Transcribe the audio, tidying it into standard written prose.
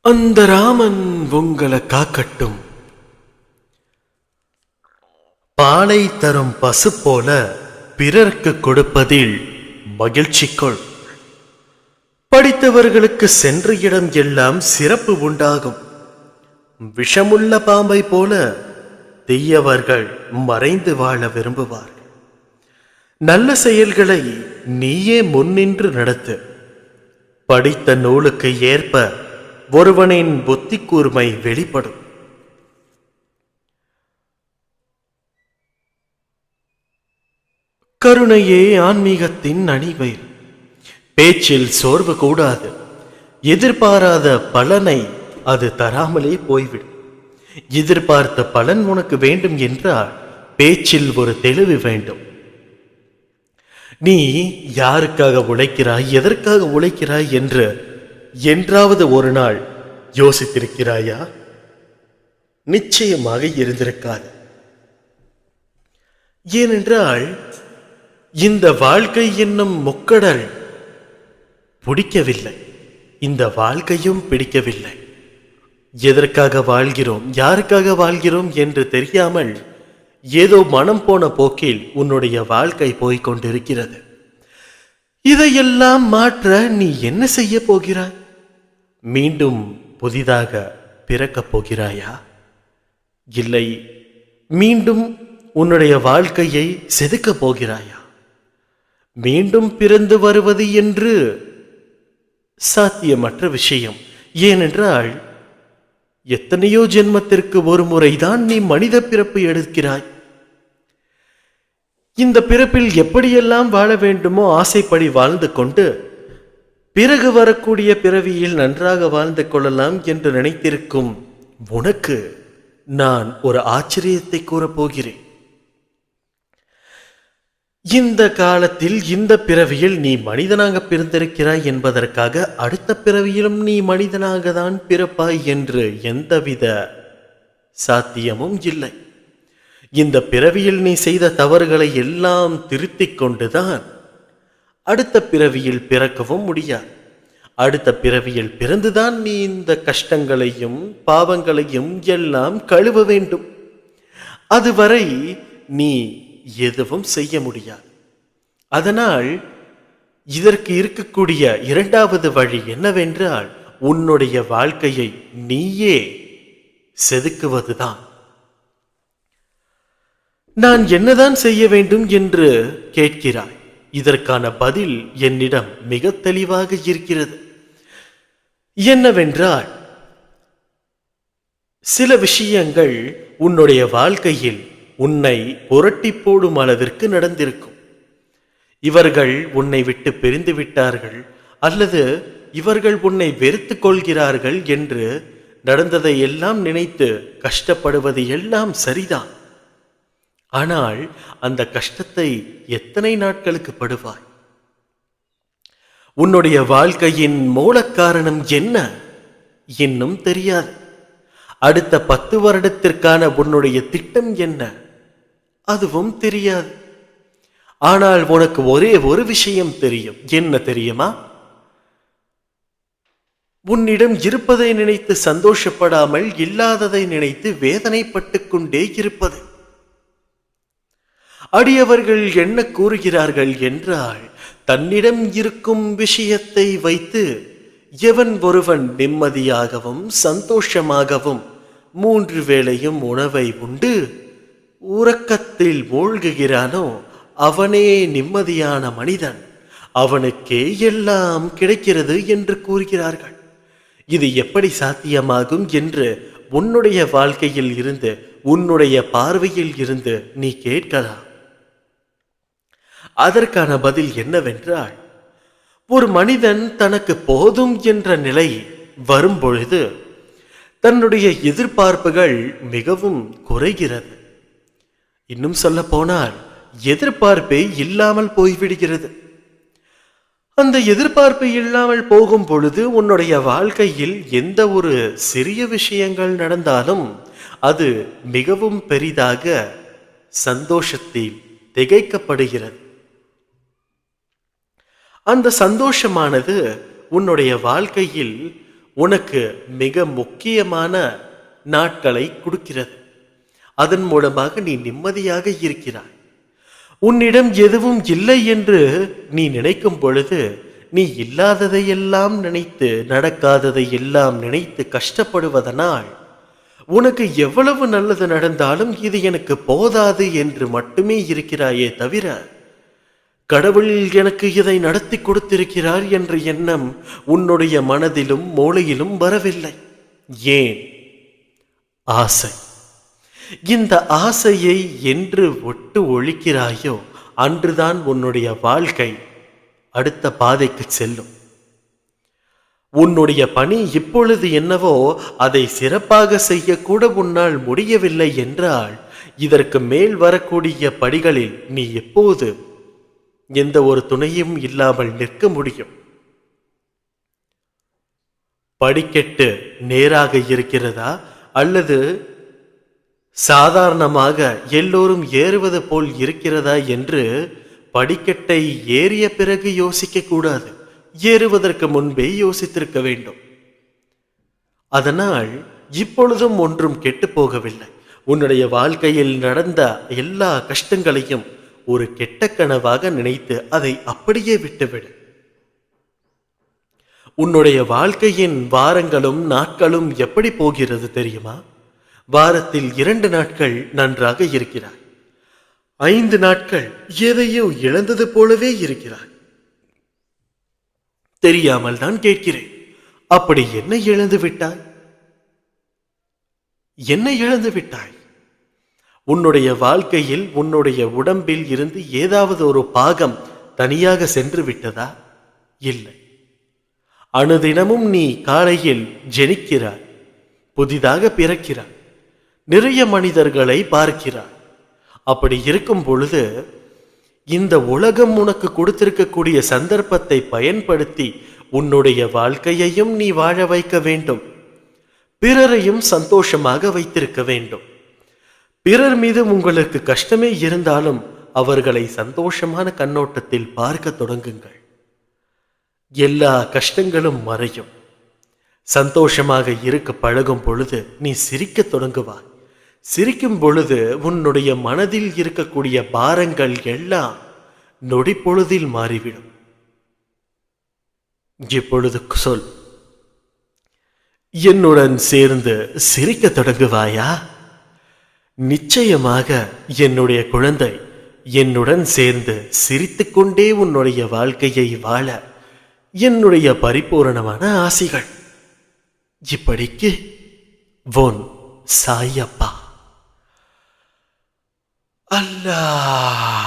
அந்த ராமன் உங்களை காக்கட்டும். பாலை தரும் பசு போல பிறர்க்கு கொடுப்பதில் மகிழ்ச்சி கொள். படித்தவர்களுக்கு சென்ற இடம் எல்லாம் சிறப்பு உண்டாகும். விஷமுள்ள பாம்பை போல தீயவர்கள் மறைந்து வாழ விரும்புவார்கள். நல்ல செயல்களை நீயே முன்னின்று நடத்து. படித்த நூலுக்கு ஏற்ப ஒருவனின் புத்தி கூர்மை வெளிப்படும். கருணையே ஆன்மீகத்தின் அணிவயிறு. பேச்சில் சோர்வு கூடாது. எதிர்பாராத பலனை அது தராமலே போய்விடும். எதிர்பார்த்த பலன் உனக்கு வேண்டும் என்றால் பேச்சில் ஒரு தெளிவு வேண்டும். நீ யாருக்காக உழைக்கிறாய், எதற்காக உழைக்கிறாய் என்று என்றாவது ஒரு நாள் யோசித்திருக்கிறாயா? நிச்சயமாக இருந்திருக்காது. ஏனென்றால் இந்த வாழ்க்கை என்னும் முக்கடல் பிடிக்கவில்லை, இந்த வாழ்க்கையும் பிடிக்கவில்லை. எதற்காக வாழ்கிறோம், யாருக்காக வாழ்கிறோம் என்று தெரியாமல் ஏதோ மனம் போன போக்கில் உன்னுடைய வாழ்க்கை போய்கொண்டிருக்கிறது. இதையெல்லாம் மாற்ற நீ என்ன செய்ய போகிறாய்? மீண்டும் புதிதாக பிறக்கப் போகிறாயா? இல்லை மீண்டும் உன்னுடைய வாழ்க்கையை செதுக்கப் போகிறாயா? மீண்டும் பிறந்து வருவது என்று சாத்தியமற்ற விஷயம். ஏனென்றால் எத்தனையோ ஜென்மத்திற்கு ஒரு முறைதான் நீ மனித பிறப்பு எடுக்கிறாய். இந்த பிறப்பில் எப்படியெல்லாம் வாழ வேண்டுமோ ஆசைப்படி வாழ்ந்து கொண்டு பிறகு வரக்கூடிய பிறவியில் நன்றாக வாழ்ந்து கொள்ளலாம் என்று நினைத்திருக்கும் உனக்கு நான் ஒரு ஆச்சரியத்தை கூறப்போகிறேன். இந்த காலத்தில் இந்த பிறவியில் நீ மனிதனாக பிறந்திருக்கிறாய் என்பதற்காக அடுத்த பிறவியிலும் நீ மனிதனாக தான் பிறப்பாய் என்று எந்தவித சாத்தியமும் இல்லை. இந்த பிறவியில் நீ செய்த தவறுகளை எல்லாம் திருத்திக் கொண்டுதான் அடுத்த பிறவியில் பிறக்கவும் முடியாது. அடுத்த பிறவியில் பிறந்துதான் நீ இந்த கஷ்டங்களையும் பாவங்களையும் எல்லாம் கழுவ வேண்டும். அதுவரை நீ எதுவும் செய்ய முடியாது. அதனால் இதற்கு இருக்கக்கூடிய இரண்டாவது வழி என்னவென்றால் உன்னுடைய வாழ்க்கையை நீயே செதுக்குவதுதான். நான் என்னதான் செய்ய வேண்டும் என்று கேட்கிறாய். இதற்கான பதில் என்னிடம் மிக தெளிவாக இருக்கிறது. என்னவென்றால் சில விஷயங்கள் உன்னுடைய வாழ்க்கையில் உன்னை புரட்டி போடும் அளவிற்கு நடந்திருக்கும். இவர்கள் உன்னை விட்டு பிரிந்து விட்டார்கள் அல்லது இவர்கள் உன்னை வெறுத்து கொள்கிறார்கள் என்று நடந்ததை எல்லாம் நினைத்து கஷ்டப்படுவது எல்லாம் சரிதான். ஆனால் அந்த கஷ்டத்தை எத்தனை நாட்களுக்கு படுவாய்? உன்னுடைய வாழ்க்கையின் மூல காரணம் என்ன இன்னும் தெரியாது. அடுத்த 10 வருடத்திற்கான உன்னுடைய திட்டம் என்ன அதுவும் தெரியாது. ஆனால் உனக்கு ஒரே ஒரு விஷயம் தெரியும். என்ன தெரியுமா? உன்னிடம் இருப்பதை நினைத்து சந்தோஷப்படாமல் இல்லாததை நினைத்து வேதனைப்பட்டு கொண்டே இருப்பது. அடியவர்கள் என்ன கூறுகிறார்கள் என்றால் தன்னிடம் இருக்கும் விஷயத்தை வைத்து எவன் ஒருவன் நிம்மதியாகவும் சந்தோஷமாகவும் 3 வேளையும் உணவை உண்டு உறக்கத்தில் மூழ்குகிறானோ அவனே நிம்மதியான மனிதன், அவனுக்கே எல்லாம் கிடைக்கிறது என்று கூறுகிறார்கள். இது எப்படி சாத்தியமாகும் என்று உன்னுடைய வாழ்க்கையில் இருந்து உன்னுடைய பார்வையில் இருந்து நீ கேட்கலாம். அதற்கான பதில் என்னவென்றால் ஒரு மனிதன் தனக்கு போதும் என்ற நிலை வரும் பொழுது தன்னுடைய எதிர்பார்ப்புகள் மிகவும் குறைகிறது. இன்னும் சொல்ல போனால் எதிர்பார்ப்பே இல்லாமல் போய்விடுகிறது. அந்த எதிர்பார்ப்பு இல்லாமல் போகும் பொழுது உன்னுடைய வாழ்க்கையில் எந்த ஒரு சிறிய விஷயங்கள் நடந்தாலும் அது மிகவும் பெரிதாக சந்தோஷத்தில் திகைக்கப்படுகிறது. அந்த சந்தோஷமானது உன்னுடைய வாழ்க்கையில் உனக்கு மிக முக்கியமான நாட்களை கொடுக்கிறது. அதன் மூலமாக நீ நிம்மதியாக இருக்கிறாய். உன்னிடம் எதுவும் இல்லை என்று நீ நினைக்கும் பொழுது நீ இல்லாததையெல்லாம் நினைத்து, நடக்காததை எல்லாம் நினைத்து கஷ்டப்படுவதனால் உனக்கு எவ்வளவு நல்லது நடந்தாலும் இது எனக்கு போதாது என்று மட்டுமே இருக்கிறாயே தவிர, கடவுள் எனக்கு இதை நடத்தி கொடுத்திருக்கிறார் என்ற எண்ணம் உன்னுடைய மனதிலும் மூளையிலும் வரவில்லை. ஏன்? ஆசை. இந்த ஆசையை என்று ஒட்டு ஒழிக்கிறாயோ அன்றுதான் உன்னுடைய வாழ்க்கை அடுத்த பாதைக்கு செல்லும். உன்னுடைய பணி இப்பொழுது என்னவோ அதை சிறப்பாக செய்யக்கூட உன்னால் முடியவில்லை என்றால் இதற்கு மேல் வரக்கூடிய படிகளில் நீ எப்போது எந்த ஒரு துணையும் இல்லாமல் நிற்க முடியும்? படிக்கட்டு நேராக இருக்கிறதா அல்லது சாதாரணமாக எல்லோரும் ஏறுவது போல் இருக்கிறதா என்று படிக்கட்டை ஏறிய பிறகு யோசிக்க கூடாது, ஏறுவதற்கு முன்பே யோசித்திருக்க வேண்டும். அதனால் இப்பொழுதும் ஒன்றும் கெட்டு போகவில்லை. உன்னுடைய வாழ்க்கையில் நடந்த எல்லா கஷ்டங்களையும் ஒரு கெட்ட கனவாக நினைத்து அதை அப்படியே விட்டுவிடு. உன்னுடைய வாழ்க்கையின் வாரங்களும் நாட்களும் எப்படி போகிறது தெரியுமா? வாரத்தில் 2 நாட்கள் நன்றாக இருக்கிறாய், 5 நாட்கள் எதையோ இழந்தது போலவே இருக்கிறாய். தெரியாமல் தான் கேட்கிறேன், அப்படி என்ன இழந்து விட்டாய்? என்ன இழந்து விட்டாய்? உன்னுடைய வாழ்க்கையில் உன்னுடைய உடம்பில் இருந்து ஏதாவது ஒரு பாகம் தனியாக சென்று விட்டதா? இல்லை. அனுதினமும் நீ காலையில் ஜெனிக்கிறாய், புதிதாக பிறக்கிறாய், நிறைய மனிதர்களை பார்க்கிறாய். அப்படி இருக்கும் பொழுது இந்த உலகம் உனக்கு கொடுத்திருக்கக்கூடிய சந்தர்ப்பத்தை பயன்படுத்தி உன்னுடைய வாழ்க்கையையும் நீ வாழ வைக்க வேண்டும், பிறரையும் சந்தோஷமாக வைத்திருக்க வேண்டும். பிறர் மீது உங்களுக்கு கஷ்டமே இருந்தாலும் அவர்களை சந்தோஷமான கண்ணோட்டத்தில் பார்க்க தொடங்குங்கள். எல்லா கஷ்டங்களும் மறையும். சந்தோஷமாக இருக்க பழகும் பொழுது நீ சிரிக்க தொடங்குவாய். சிரிக்கும் பொழுது உன்னுடைய மனதில் இருக்கக்கூடிய பாரங்கள் எல்லாம் நொடி பொழுதில் மாறிவிடும். இப்பொழுது சொல், என்னுடன் சேர்ந்து சிரிக்க தொடங்குவாயா? நிச்சயமாக என்னுடைய குழந்தை, என்னுடன் சேர்ந்து சிரித்துக்கொண்டே உன்னுடைய வாழ்க்கையை வாழ என்னுடைய பரிபூரணமான ஆசிகள். இப்படிக்கு உன் சாயப்பா. அல்லாஹ்.